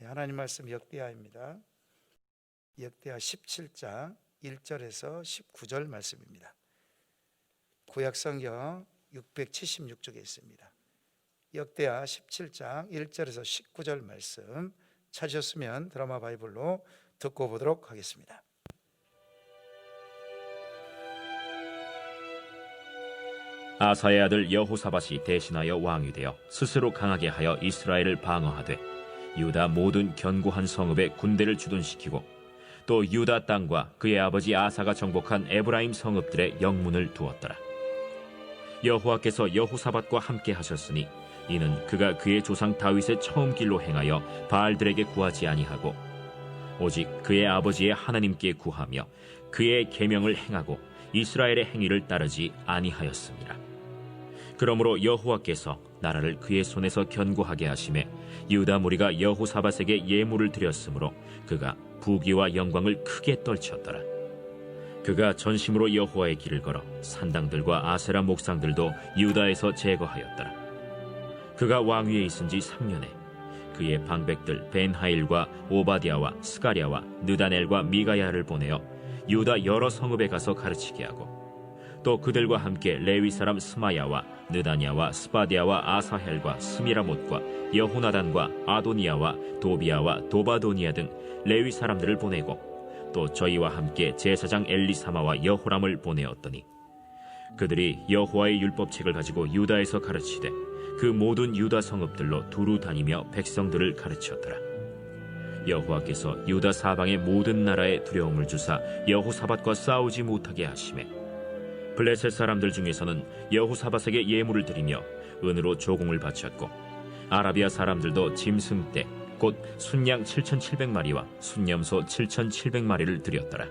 하나님 말씀 역대하입니다. 역대하 17장 1절에서 19절 말씀입니다. 구약성경 676쪽에 있습니다. 역대하 17장 1절에서 19절 말씀 찾으셨으면 드라마 바이블로 듣고 보도록 하겠습니다. 아사의 아들 여호사밧이 대신하여 왕이 되어 스스로 강하게 하여 이스라엘을 방어하되 유다 모든 견고한 성읍에 군대를 주둔시키고 또 유다 땅과 그의 아버지 아사가 정복한 에브라임 성읍들의 영문을 두었더라. 여호와께서 여호사밧과 함께 하셨으니 이는 그가 그의 조상 다윗의 처음 길로 행하여 바알들에게 구하지 아니하고 오직 그의 아버지의 하나님께 구하며 그의 계명을 행하고 이스라엘의 행위를 따르지 아니하였습니다. 그러므로 여호와께서 나라를 그의 손에서 견고하게 하심에 유다 무리가 여호사밧에게 예물을 드렸으므로 그가 부귀와 영광을 크게 떨쳤더라. 그가 전심으로 여호와의 길을 걸어 산당들과 아세라 목상들도 유다에서 제거하였더라. 그가 왕위에 있은 지 3년에 그의 방백들 벤하일과 오바댜와 스가랴와 느다넬과 미가야를 보내어 유다 여러 성읍에 가서 가르치게 하고 또 그들과 함께 레위 사람 스마야와 느다냐와 스바디아와 아사헬과 스미라못과 여호나단과 아도니아와 도비아와 도바도니아 등 레위 사람들을 보내고 또 저희와 함께 제사장 엘리사마와 여호람을 보내었더니 그들이 여호와의 율법책을 가지고 유다에서 가르치되 그 모든 유다 성읍들로 두루 다니며 백성들을 가르쳤더라. 여호와께서 유다 사방의 모든 나라에 두려움을 주사 여호사밧과 싸우지 못하게 하시매 블레셋 사람들 중에서는 여호사밧에게 예물을 드리며 은으로 조공을 바쳤고 아라비아 사람들도 짐승떼 곧 순양 7,700마리와 순염소 7,700마리를 드렸더라.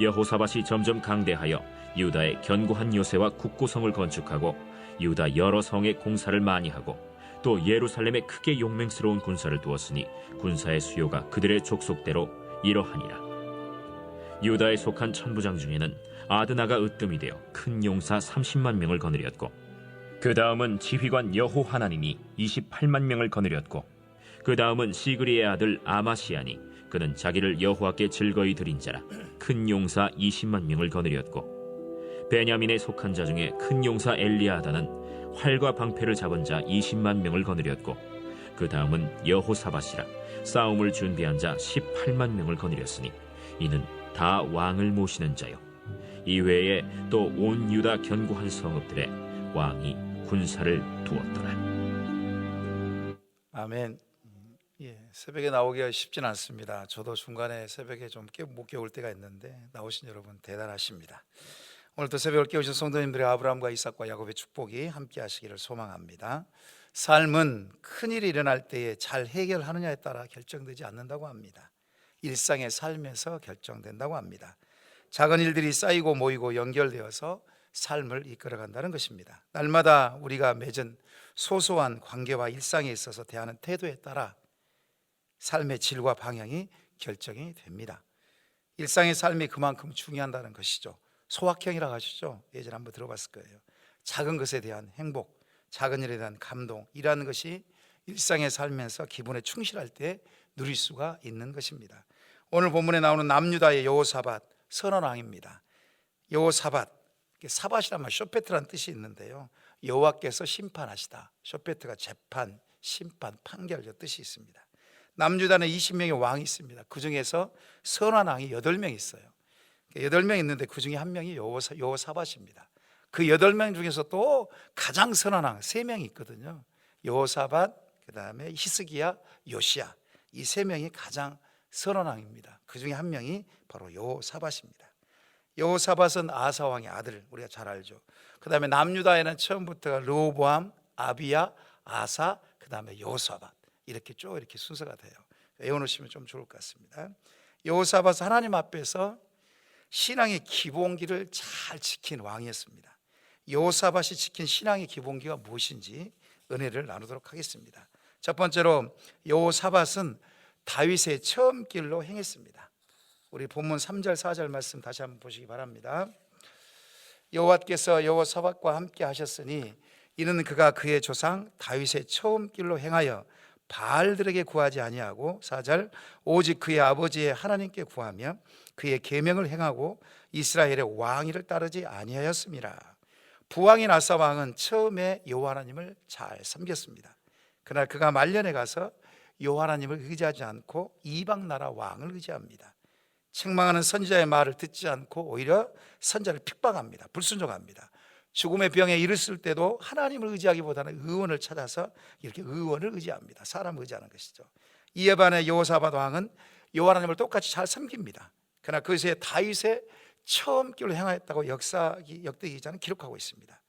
여호사밧이 점점 강대하여 유다의 견고한 요새와 국고성을 건축하고 유다 여러 성에 공사를 많이 하고 또 예루살렘에 크게 용맹스러운 군사를 두었으니 군사의 수요가 그들의 족속대로 이러하니라. 유다에 속한 천부장 중에는 아드나가 으뜸이 되어 큰 용사 30만 명을 거느렸고 그 다음은 지휘관 여호하나님이 28만 명을 거느렸고 그 다음은 시그리의 아들 아마시아니 그는 자기를 여호와께 즐거이 드린 자라 큰 용사 20만 명을 거느렸고 베냐민에 속한 자 중에 큰 용사 엘리아다는 활과 방패를 잡은 자 20만 명을 거느렸고 그 다음은 여호사밧이라 싸움을 준비한 자 18만 명을 거느렸으니 이는 다 왕을 모시는 자요 이외에 또 온 유다 견고한 성읍들에 왕이 군사를 두었더라. 아멘. 새벽에 나오기가 쉽진 않습니다. 저도 중간에 새벽에 좀 못 깨울 때가 있는데 나오신 여러분 대단하십니다. 오늘도 새벽을 깨우신 성도님들의 아브라함과 이삭과 야곱의 축복이 함께 하시기를 소망합니다. 삶은 큰일이 일어날 때에 잘 해결하느냐에 따라 결정되지 않는다고 합니다. 일상의 삶에서 결정된다고 합니다. 작은 일들이 쌓이고 모이고 연결되어서 삶을 이끌어간다는 것입니다. 날마다 우리가 맺은 소소한 관계와 일상에 있어서 대하는 태도에 따라 삶의 질과 방향이 결정이 됩니다. 일상의 삶이 그만큼 중요하다는 것이죠. 소확행이라고 하시죠. 예전에 한번 들어봤을 거예요. 작은 것에 대한 행복, 작은 일에 대한 감동이라는 것이 일상의 삶에서 기본에 충실할 때 누릴 수가 있는 것입니다. 오늘 본문에 나오는 남유다의 여호사밧 선언 왕입니다. 여호사밧, 사밧이란 말 쇼페트라는 뜻이 있는데요. 여호와께서 심판하시다. 쇼페트가 재판, 심판, 판결 뜻이 있습니다. 남유다는 20명의 왕이 있습니다. 그 중에서 선한 왕이 8명 있어요. 8명 있는데 그 중에 한 명이 여호사밧입니다. 그 8명 중에서 또 가장 선한 왕 3명이 있거든요. 여호사밧, 그 다음에 히스기야, 요시야, 이 3명이 가장 선한 왕입니다. 그 중에 한 명이 바로 여호사밧입니다. 여호사밧은 아사 왕의 아들, 우리가 잘 알죠. 그 다음에 남유다에는 처음부터 르호보암, 아비야, 아사, 그 다음에 여호사밧 이렇게 쭉 이렇게 순서가 돼요. 외워놓으시면 좀 좋을 것 같습니다. 여호사밧은 하나님 앞에서 신앙의 기본기를 잘 지킨 왕이었습니다. 여호사밧이 지킨 신앙의 기본기가 무엇인지 은혜를 나누도록 하겠습니다. 첫 번째로 여호사밧은 다윗의 처음 길로 행했습니다. 우리 본문 3절 4절 말씀 다시 한번 보시기 바랍니다. 여호와께서 여호사밧과 함께 하셨으니 이는 그가 그의 조상 다윗의 처음 길로 행하여 바알들에게 구하지 아니하고 4절 오직 그의 아버지의 하나님께 구하며 그의 계명을 행하고 이스라엘의 왕위를 따르지 아니하였습니다. 부왕인 아사 왕은 처음에 여호와 하나님을 잘 섬겼습니다. 그러나 그가 말년에 가서 여호와 하나님을 의지하지 않고 이방 나라 왕을 의지합니다. 책망하는 선지자의 말을 듣지 않고 오히려 선지자를 핍박합니다. 불순종합니다. 죽음의 병에 이르렀을 때도 하나님을 의지하기보다는 의원을 찾아서 이렇게 의원을 의지합니다. 사람을 의지하는 것이죠. 이에 반해 여호사밧 왕은 여호와 하나님을 똑같이 잘 섬깁니다. 그러나 그것에 다윗의 처음 길로 행하였다고 역대기자는 기록하고 있습니다.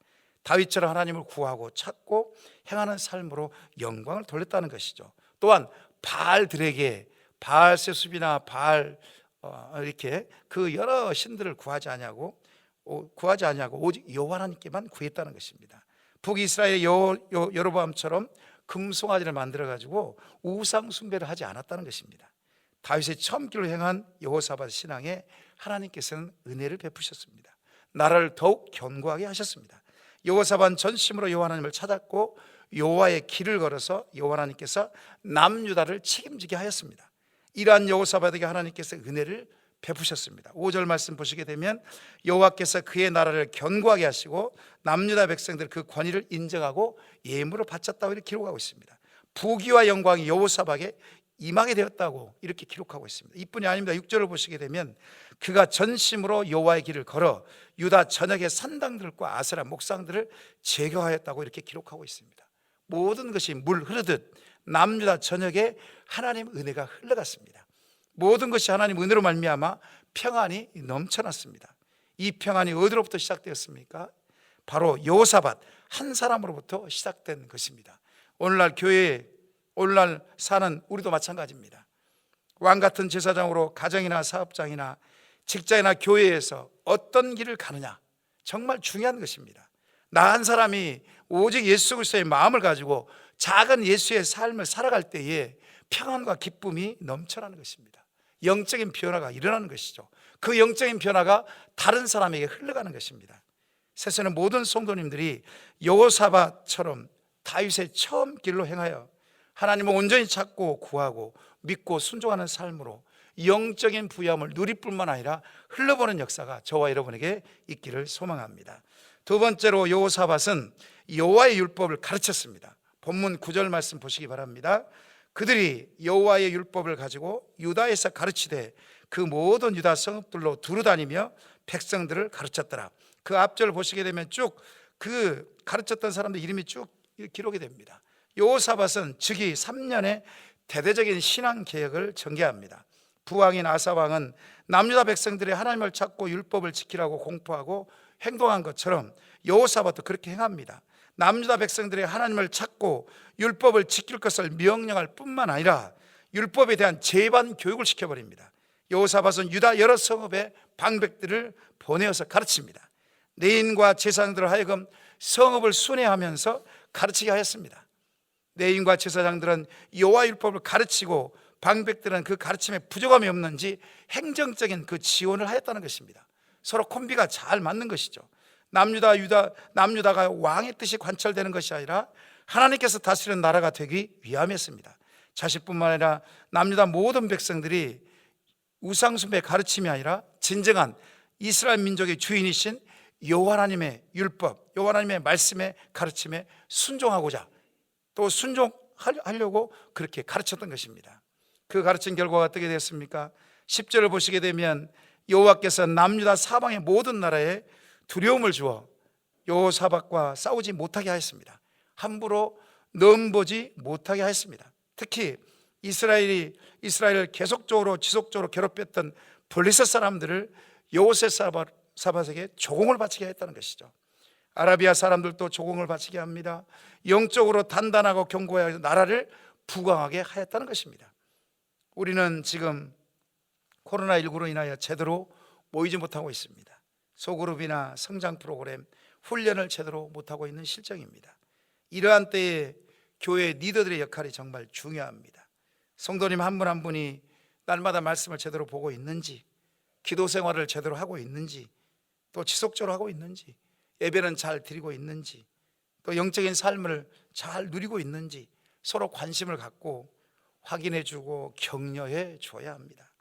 다윗처럼 하나님을 구하고 찾고 행하는 삶으로 영광을 돌렸다는 것이죠. 또한 바알들에게 바알세습이나 바알 이렇게 그 여러 신들을 구하지 아니하고 오직 여호와 하나님께만 구했다는 것입니다. 북이스라엘의 여로보암처럼 금송아지를 만들어 가지고 우상 숭배를 하지 않았다는 것입니다. 다윗의 처음 길로 행한 여호사밧 신앙에 하나님께서는 은혜를 베푸셨습니다. 나라를 더욱 견고하게 하셨습니다. 여호사밧은 전심으로 여호와 하나님을 찾았고 여호와의 길을 걸어서 여호와 하나님께서 남유다를 책임지게 하였습니다. 이러한 여호사밧에게 하나님께서 은혜를 베푸셨습니다. 5절 말씀 보시게 되면 여호와께서 그의 나라를 견고하게 하시고 남유다 백성들 그 권위를 인정하고 예물을 바쳤다고 이렇게 기록하고 있습니다. 부귀와 영광이 여호사밧에게 임하게 되었다고 이렇게 기록하고 있습니다. 이뿐이 아닙니다. 6절을 보시게 되면 그가 전심으로 여호와의 길을 걸어 유다 전역의 산당들과 아세라 목상들을 제거하였다고 이렇게 기록하고 있습니다. 모든 것이 물 흐르듯 남유다 전역에 하나님 은혜가 흘러갔습니다. 모든 것이 하나님 은혜로 말미암아 평안이 넘쳐났습니다. 이 평안이 어디로부터 시작되었습니까? 바로 여호사밧 한 사람으로부터 시작된 것입니다. 오늘날 교회에 오늘날 사는 우리도 마찬가지입니다. 왕 같은 제사장으로 가정이나 사업장이나 직장이나 교회에서 어떤 길을 가느냐 정말 중요한 것입니다. 나 한 사람이 오직 예수 그리스도의 마음을 가지고 작은 예수의 삶을 살아갈 때에 평안과 기쁨이 넘쳐나는 것입니다. 영적인 변화가 일어나는 것이죠. 그 영적인 변화가 다른 사람에게 흘러가는 것입니다. 세상의 모든 성도님들이 여호사밧처럼 다윗의 처음 길로 행하여 하나님을 온전히 찾고 구하고 믿고 순종하는 삶으로 영적인 부여함을 누릴 뿐만 아니라 흘러보는 역사가 저와 여러분에게 있기를 소망합니다. 두 번째로 여호사밧은 여호와의 율법을 가르쳤습니다. 본문 9절 말씀 보시기 바랍니다. 그들이 여호와의 율법을 가지고 유다에서 가르치되 그 모든 유다 성읍들로 두루다니며 백성들을 가르쳤더라. 그 앞절 보시게 되면 쭉 그 가르쳤던 사람들 이름이 쭉 기록이 됩니다. 여호사밧은 즉위 3년의 대대적인 신앙 개혁을 전개합니다. 부왕인 아사 왕은 남유다 백성들이 하나님을 찾고 율법을 지키라고 공포하고 행동한 것처럼 여호사밧도 그렇게 행합니다. 남유다 백성들이 하나님을 찾고 율법을 지킬 것을 명령할 뿐만 아니라 율법에 대한 제반 교육을 시켜버립니다. 여호사밧은 유다 여러 성읍의 방백들을 보내어서 가르칩니다. 레인과 제사장들을 하여금 성읍을 순회하면서 가르치게 하였습니다. 레인과 제사장들은 여호와 율법을 가르치고 방백들은 그 가르침에 부족함이 없는지 행정적인 그 지원을 하였다는 것입니다. 서로 콤비가 잘 맞는 것이죠. 남유다가 왕의 뜻이 관철되는 것이 아니라 하나님께서 다스리는 나라가 되기 위함이었습니다. 자식뿐만 아니라 남유다 모든 백성들이 우상숭배의 가르침이 아니라 진정한 이스라엘 민족의 주인이신 여호와 하나님의 율법, 여호와 하나님의 말씀의 가르침에 순종하고자 또 순종하려고 그렇게 가르쳤던 것입니다. 그 가르친 결과가 어떻게 됐습니까? 10절을 보시게 되면 여호와께서 남유다 사방의 모든 나라에 두려움을 주어 여호사밧과 싸우지 못하게 하였습니다. 함부로 넘보지 못하게 하였습니다. 특히 이스라엘을 계속적으로 지속적으로 괴롭혔던 블레셋 사람들을 여호사밧에게 조공을 바치게 했다는 것이죠. 아라비아 사람들도 조공을 바치게 합니다. 영적으로 단단하고 견고하게 나라를 부강하게 하였다는 것입니다. 우리는 지금 코로나19로 인하여 제대로 모이지 못하고 있습니다. 소그룹이나 성장 프로그램, 훈련을 제대로 못하고 있는 실정입니다. 이러한 때에 교회 리더들의 역할이 정말 중요합니다. 성도님 한 분 한 분이 날마다 말씀을 제대로 보고 있는지, 기도 생활을 제대로 하고 있는지, 또 지속적으로 하고 있는지, 예배는 잘 드리고 있는지, 또 영적인 삶을 잘 누리고 있는지, 서로 관심을 갖고 확인해주고 격려해 줘야 합니다.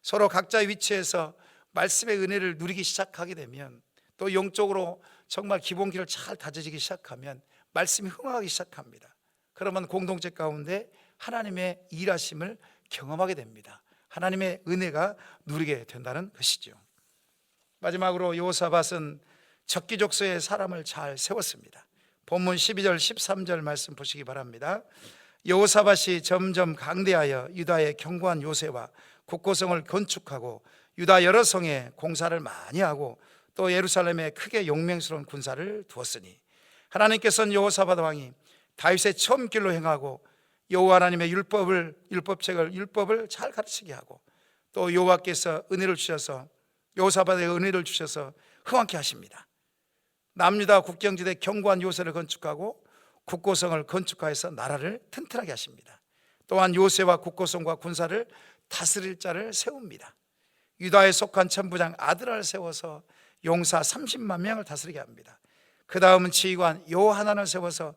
서로 각자의 위치에서 말씀의 은혜를 누리기 시작하게 되면, 또 영적으로 정말 기본기를 잘 다져지기 시작하면 말씀이 흥하기 시작합니다. 그러면 공동체 가운데 하나님의 일하심을 경험하게 됩니다. 하나님의 은혜가 누리게 된다는 것이죠. 마지막으로 여호사밧은 적기족소에 사람을 잘 세웠습니다. 본문 12절 13절 말씀 보시기 바랍니다. 여호사밧이 점점 강대하여 유다의 견고한 요새와 국고성을 건축하고 유다 여러 성에 공사를 많이 하고 또 예루살렘에 크게 용맹스러운 군사를 두었으니, 하나님께서는 여호사밧 왕이 다윗의 처음 길로 행하고 여호와 하나님의 율법을 잘 가르치게 하고, 또 여호와께서 은혜를 주셔서 여호사밧에 은혜를 주셔서 흥왕케 하십니다. 남유다 국경지대 견고한 요새를 건축하고 국고성을 건축하여서 나라를 튼튼하게 하십니다. 또한 요새와 국고성과 군사를 다스릴 자를 세웁니다. 유다에 속한 천부장 아드라를 세워서 용사 30만 명을 다스리게 합니다. 그 다음은 지휘관 요하난을 세워서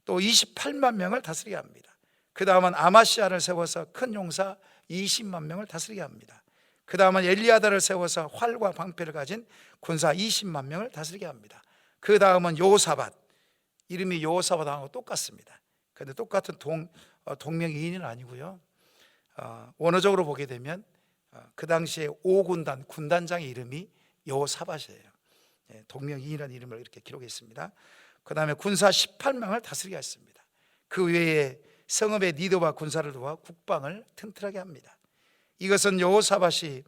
또 28만 명을 다스리게 합니다. 그 다음은 아마시아를 세워서 큰 용사 20만 명을 다스리게 합니다. 그 다음은 엘리아다를 세워서 활과 방패를 가진 군사 20만 명을 다스리게 합니다. 그 다음은 여호사밧, 이름이 여호사밧하고 똑같습니다. 그런데 똑같은 동명이인은 아니고요, 원어적으로 보게 되면 그 당시에 5군단 군단장의 이름이 여호사밧이에요. 동명이인이라는 이름을 이렇게 기록했습니다. 그 다음에 군사 18명을 다스리게 했습니다. 그 외에 성읍의 리더와 군사를 도와 국방을 튼튼하게 합니다. 이것은 여호사밧이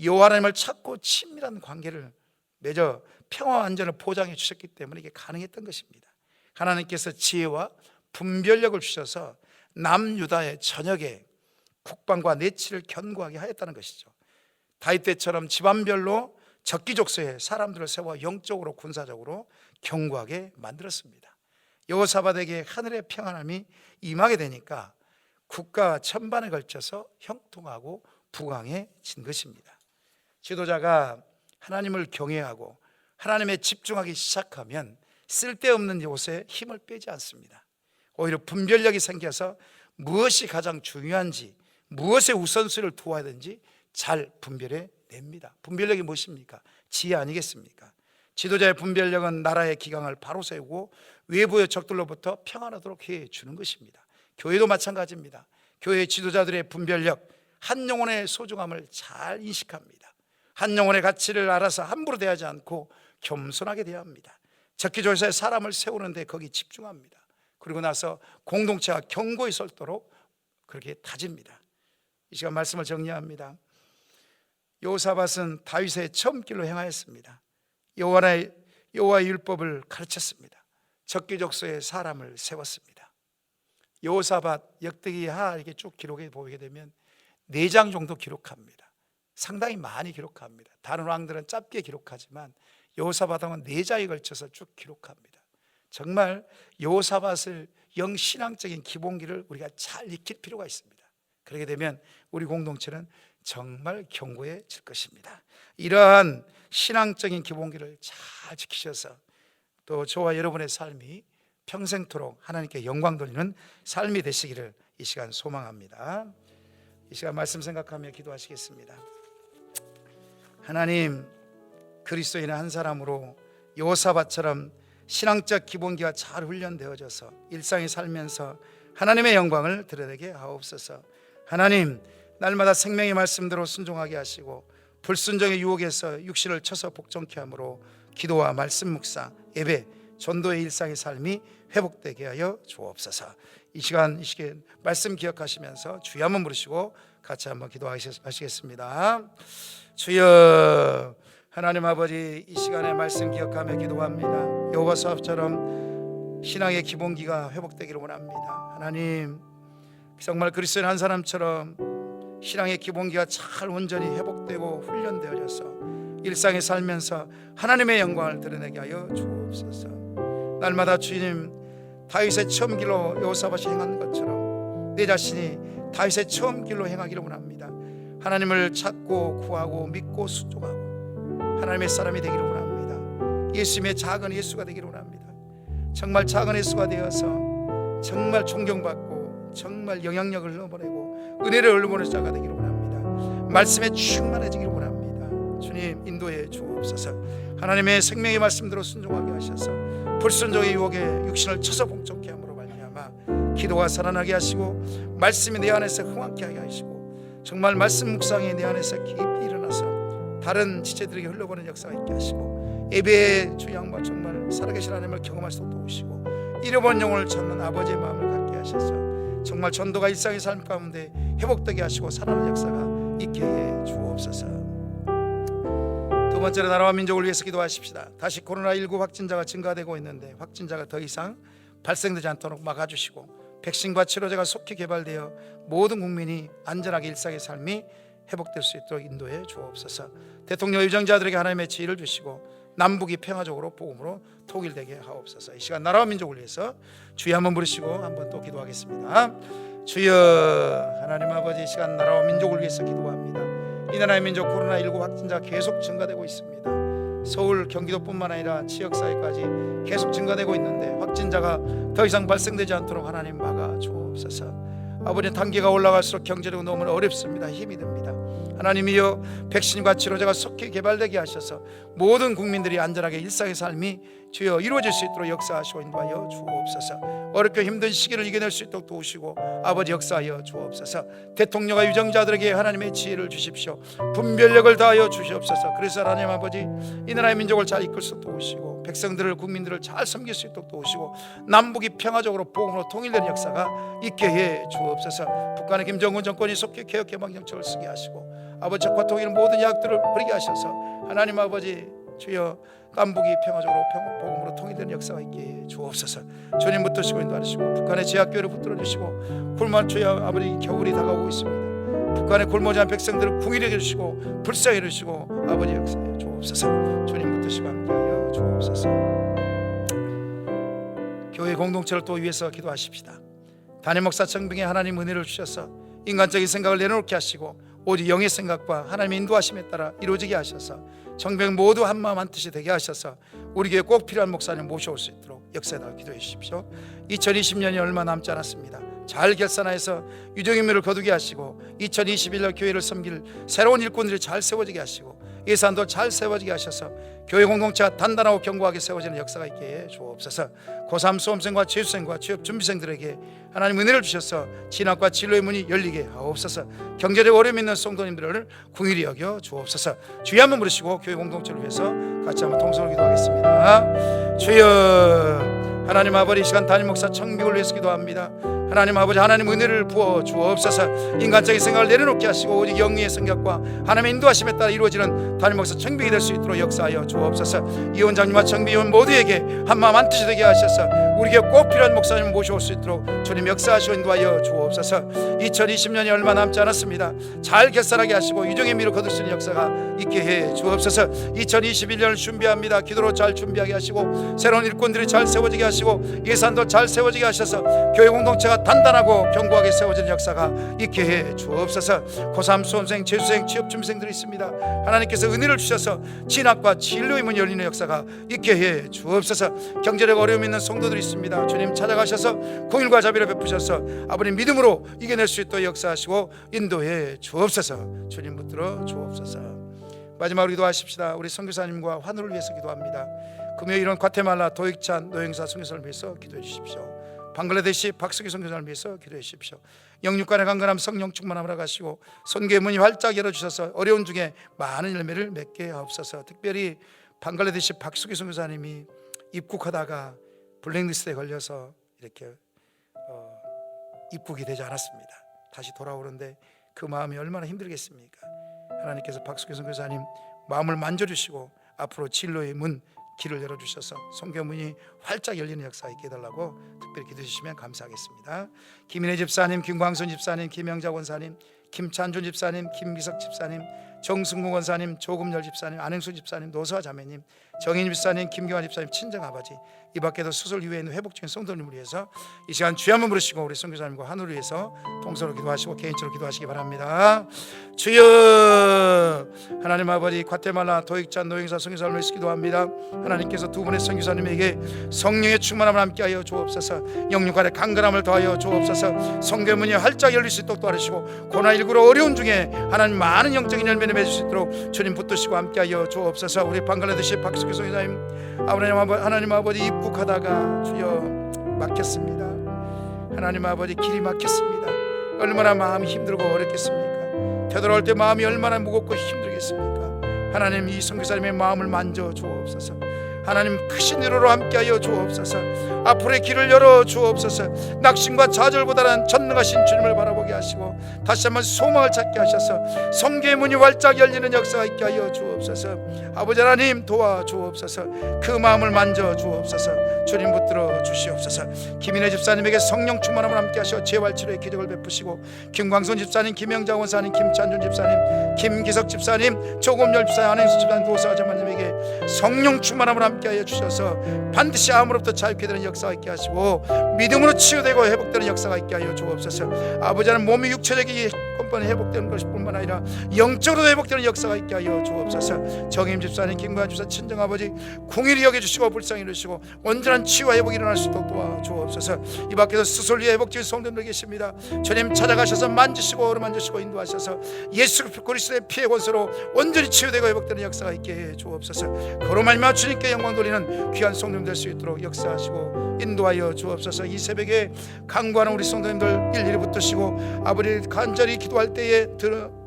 여호와 하나님을 찾고 친밀한 관계를 맺어 평화와 안전을 보장해 주셨기 때문에 이게 가능했던 것입니다. 하나님께서 지혜와 분별력을 주셔서 남유다의 전역에 국방과 내치를 견고하게 하였다는 것이죠. 다윗 때처럼 집안별로 적기족소에 사람들을 세워 영적으로 군사적으로 견고하게 만들었습니다. 여호사밧에게 하늘의 평안함이 임하게 되니까 국가 전반에 걸쳐서 형통하고 부강해진 것입니다. 지도자가 하나님을 경외하고 하나님에 집중하기 시작하면 쓸데없는 요소에 힘을 빼지 않습니다. 오히려 분별력이 생겨서 무엇이 가장 중요한지, 무엇에 우선순위를 두어야 되는지 잘 분별해 냅니다. 분별력이 무엇입니까? 지혜 아니겠습니까? 지도자의 분별력은 나라의 기강을 바로 세우고 외부의 적들로부터 평안하도록 해 주는 것입니다. 교회도 마찬가지입니다. 교회 지도자들의 분별력, 한 영혼의 소중함을 잘 인식합니다. 한 영혼의 가치를 알아서 함부로 대하지 않고 겸손하게 대해야 합니다. 적기조사에 사람을 세우는데 거기 집중합니다. 그리고 나서 공동체가 견고히 설도록 그렇게 다집니다. 이 시간 말씀을 정리합니다. 여호사밧은 다윗의 처음 길로 행하였습니다. 여호와의 율법을 가르쳤습니다. 적기족소에 사람을 세웠습니다. 여호사밧 역대기하 이렇게 쭉 기록해 보게 되면 4장 정도 기록합니다. 상당히 많이 기록합니다. 다른 왕들은 짧게 기록하지만 여호사밧은 4장에 걸쳐서 쭉 기록합니다. 정말 여호사밧을 영신앙적인 기본기를 우리가 잘 익힐 필요가 있습니다. 그렇게 되면 우리 공동체는 정말 견고해질 것입니다. 이러한 신앙적인 기본기를 잘 지키셔서 또 저와 여러분의 삶이 평생토록 하나님께 영광 돌리는 삶이 되시기를 이 시간 소망합니다. 이 시간 말씀 생각하며 기도하시겠습니다. 하나님, 그리스도인의 한 사람으로 여호사밧처럼 신앙적 기본기가 잘 훈련되어져서 일상에 살면서 하나님의 영광을 드러내게 하옵소서. 하나님, 날마다 생명의 말씀대로 순종하게 하시고 불순종의 유혹에서 육신을 쳐서 복종케 함으로 기도와 말씀 묵상, 예배, 전도의 일상의 삶이 회복되게 하여 주옵소서. 이 시간 말씀 기억하시면서 주여 한번 부르시고 같이 한번 기도하시겠습니다. 주여, 하나님 아버지, 이 시간에 말씀 기억하며 기도합니다. 여호사밧처럼 신앙의 기본기가 회복되기를 원합니다. 하나님, 정말 그리스도인 한 사람처럼 신앙의 기본기가 잘 온전히 회복되고 훈련되어져서 일상에 살면서 하나님의 영광을 드러내게 하여 주옵소서. 날마다 주님, 다윗의 처음 길로 여호사밧이 행한 것처럼 내 자신이 다윗의 처음 길로 행하기를 원합니다. 하나님을 찾고 구하고 믿고 순종하고 하나님의 사람이 되기를 원합니다. 예수님의 작은 예수가 되기를 원합니다. 정말 작은 예수가 되어서 정말 존경받고 정말 영향력을 흘러보내고 은혜를 흘러보내는 자가 되기를 원합니다. 말씀에 충만해지기를 원합니다. 주님 인도해 주옵소서. 하나님의 생명의 말씀대로 순종하게 하셔서 불순종의 유혹에 육신을 쳐서 봉적케 함으로 말미암아 기도가 살아나게 하시고 말씀이 내 안에서 흥황케 하게 하시고 정말 말씀 묵상이 내 안에서 깊이 일어나서 다른 지체들에게 흘러보는 역사가 있게 하시고 예배의 주 양반 정말 살아계신 하나님을 경험할 수 있도록 도우시고 잃어버린 영혼을 찾는 아버지의 마음을 갖게 하셔서 정말 전도가 일상의 삶 가운데 회복되게 하시고 살아나는 역사가 있게 해 주옵소서. 두 번째로 나라와 민족을 위해서 기도하십시다. 다시 코로나19 확진자가 증가되고 있는데 확진자가 더 이상 발생되지 않도록 막아주시고 백신과 치료제가 속히 개발되어 모든 국민이 안전하게 일상의 삶이 회복될 수 있도록 인도해 주옵소서. 대통령 유정자들에게 하나님의 지혜를 주시고 남북이 평화적으로 복음으로 통일되게 하옵소서. 이 시간 나라와 민족을 위해서 주여 한번 부르시고 한번 또 기도하겠습니다. 주여 하나님 아버지, 이 시간 나라와 민족을 위해서 기도합니다. 이 나라의 민족 코로나19 확진자 계속 증가되고 있습니다. 서울 경기도뿐만 아니라 지역사회까지 계속 증가되고 있는데 확진자가 더 이상 발생되지 않도록 하나님 막아 주옵소서. 아버지, 단계가 올라갈수록 경제적으로 너무 어렵습니다. 힘이 듭니다. 하나님이여, 백신과 치료제가 속히 개발되게 하셔서 모든 국민들이 안전하게 일상의 삶이 주여 이루어질 수 있도록 역사하시고 인도하여 주옵소서. 어렵고 힘든 시기를 이겨낼 수 있도록 도우시고 아버지 역사하여 주옵소서. 대통령과 유정자들에게 하나님의 지혜를 주십시오. 분별력을 다하여 주시옵소서. 그래서 하나님 아버지, 이 나라의 민족을 잘 이끌 수 도우시고 백성들을, 국민들을 잘 섬길 수 있도록 도우시고 남북이 평화적으로 복음으로 통일되는 역사가 있게 해 주옵소서. 북한의 김정은 정권이 속히 개혁 개방 정책을 쓰게 하시고 아버지, 적과 통일 모든 약들을 버리게 하셔서 하나님 아버지 주여 남북이 평화적으로 복음으로 통일되는 역사가 있게 해 주옵소서. 주님 붙드시고 인도하시고 북한의 제약교회를 붙들어 주시고 굶어 주여 아버지, 겨울이 다가오고 있습니다. 북한의 굶어지 않은 백성들을 궁일하게 해주시고 불쌍히 해주시고 아버지 역사해 주옵소서. 주님 붙드시고 함께하여 주옵소서. 교회 공동체를 또 위해서 기도하십시다. 담임 목사 청빙에 하나님 은혜를 주셔서 인간적인 생각을 내려놓게 하시고 오직 영의 생각과 하나님의 인도하심에 따라 이루어지게 하셔서 정병 모두 한마음 한뜻이 되게 하셔서 우리 교회에 꼭 필요한 목사님 모셔올 수 있도록 역사에다가 기도해 주십시오. 2020년이 얼마 남지 않았습니다. 잘 결산하여서 유정인물을 거두게 하시고 2021년 교회를 섬길 새로운 일꾼들이 잘 세워지게 하시고 예산도 잘 세워지게 하셔서 교회 공동체가 단단하고 견고하게 세워지는 역사가 있게 해 주옵소서. 고3 수험생과 재수생과 취업 준비생들에게 하나님 은혜를 주셔서 진학과 진로의 문이 열리게 하옵소서. 경제적 어려움 있는 성도님들을 궁일히 여겨 주옵소서. 주여 한번 부르시고 교회 공동체를 위해서 같이 한번 통성으로 기도하겠습니다. 주여 하나님 아버지, 이 시간 담임 목사 청빙을 위해서 기도합니다. 하나님 아버지, 하나님 은혜를 부어 주옵소서. 인간적인 생각을 내려놓게 하시고 오직 영리의 생각과 하나님의 인도하심에 따라 이루어지는 담임 목사 청빙이 될 수 있도록 역사하여 주옵소서. 이 원장님과 청빙위원 모두에게 한마음 한뜻이 되게 하셔서 우리에게 꼭 필요한 목사님 모셔올 수 있도록 주님 역사하시고 인도하여 주옵소서. 2020년이 얼마 남지 않았습니다. 잘 결산하게 하시고 유정의 미를 거둘 수 있는 역사가 있게 해 주옵소서. 2021년을 준비합니다. 기도로 잘 준비하게 하시고 새로운 일꾼들이 잘 세워지게 하시고 예산도 잘 세워지게 하셔서 교회 공동체가 단단하고 견고하게 세워지는 역사가 있게 해 주옵소서. 고3 수험생, 재수생, 취업 준비생들이 있습니다. 하나님께서 은혜를 주셔서 진학과 진로의 문이 열리는 역사가 있게 해 주옵소서. 경제적 어려움 있는 성도들이 있습니다. 주님 찾아가셔서 공일과 자비를 베푸셔서 아버님 믿음으로 이겨낼 수 있도록 역사하시고 인도해 주옵소서. 주님 붙들어 주옵소서. 마지막으로 기도하십시다. 우리 선교사님과 환우를 위해서 기도합니다. 금요일은 과테말라 도익찬 노영사 선교사를 위해서 기도해 주십시오. 방글라데시 박수기 선교사를 위해서 기도해 주십시오. 영육간의 강건함 성령 충만함을 가시고 선교의 문이 활짝 열어주셔서 어려운 중에 많은 열매를 맺게 하옵소서. 특별히 방글라데시 박수기 선교사님이 입국하다가 블랙리스트에 걸려서 이렇게 입국이 되지 않았습니다. 다시 돌아오는데 그 마음이 얼마나 힘들겠습니까? 하나님께서 박수기 선교사님 마음을 만져주시고 앞으로 진로의 문 길을 열어주셔서 선교문이 활짝 열리는 역사 있게 해달라고 특별히 기도해 주시면 감사하겠습니다. 김인혜 집사님, 김광선 집사님, 김영자 권사님, 김찬준 집사님, 김기석 집사님, 정승구 권사님, 조금열 집사님, 안행수 집사님, 노서아 자매님, 정인 집사님, 김경환 집사님 친정아버지, 이 밖에도 수술 이후에 있는 회복 중인 성도님을 위해서 이 시간 주여 한번 부르시고 우리 선교사님과 하늘을 위해서 통성으로 기도하시고 개인적으로 기도하시기 바랍니다. 주여, 하나님 아버지, 과테말라 도익자 노행사 선교사를 위해서 기도합니다. 하나님께서 두 분의 선교사님에게 성령의 충만함을 함께하여 주옵소서. 영육 아래 강건함을 더하여 주옵소서. 성교문이 활짝 열릴 수 있도록 도와주시고 코로나19로 어려운 중에 하나님 많은 영적인 열매를 맺을 수 있도록 주님 붙드시고 함께하여 주옵소서. 우리 방글라데시 박수기 선교사님, 하나님 아버지 입국하다가 주여 막혔습니다. 하나님 아버지 길이 막혔습니다. 얼마나 마음이 힘들고 어렵겠습니까? 되돌아올 때 마음이 얼마나 무겁고 힘들겠습니까? 하나님, 이 선교사님의 마음을 만져 주옵소서. 하나님, 크신 위로로 함께하여 주옵소서. 앞으로의 길을 열어 주옵소서. 낙심과 좌절보다는 전능하신 주님을 바라보게 하시고 다시 한번 소망을 찾게 하셔서 성교의 문이 활짝 열리는 역사가 있게 하여 주옵소서. 아버지 하나님, 도와 주옵소서. 그 마음을 만져 주옵소서. 주님 붙들어 주시옵소서. 김인혜 집사님에게 성령 충만함을 함께 하시어 재활치료의 기적을 베푸시고 김광선 집사님, 김영장 원사님, 김찬준 집사님, 김기석 집사님, 조금열 집사님, 안행수 집사님, 도사자마님에게 성령 충만함을 함께하여 주셔서 반드시 암으로부터 자유케 되는 역사가 있게 하시고 믿음으로 치유되고 회복되는 역사가 있게 하여 주옵소서. 아버지 하나님, 몸이 육체적인根本 회복되는 것뿐만 아니라 영적으로 회복되는 역사가 있게 하여 주옵소서. 정임 집사님, 김관 집사, 친정아버지 궁일이 여겨주시고 불쌍히 여기시고 온전한 치유와 회복이 일어날 수 있도록 도와주옵소서. 이 밖에서 수술 위에 회복중인 성도님들 계십니다. 주님 찾아가셔서 만지시고 어루만지시고 인도하셔서 예수 그리스도의 피의 권세로 온전히 치유되고 회복되는 역사가 있게 해 주옵소서. 그로 말미암아 주님께 영광 돌리는 귀한 성도님 될 수 있도록 역사하시고 인도하여 주옵소서. 이 새벽에 간구하는 우리 성도님들 일일이 붙드시고 아버지 간절히 기도할 때에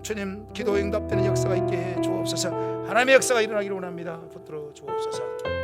주님 기도 응답되는 역사가 있게 해 주옵소서. 하나님의 역사가 일어나기를 원합니다. 붙들어 주옵소서.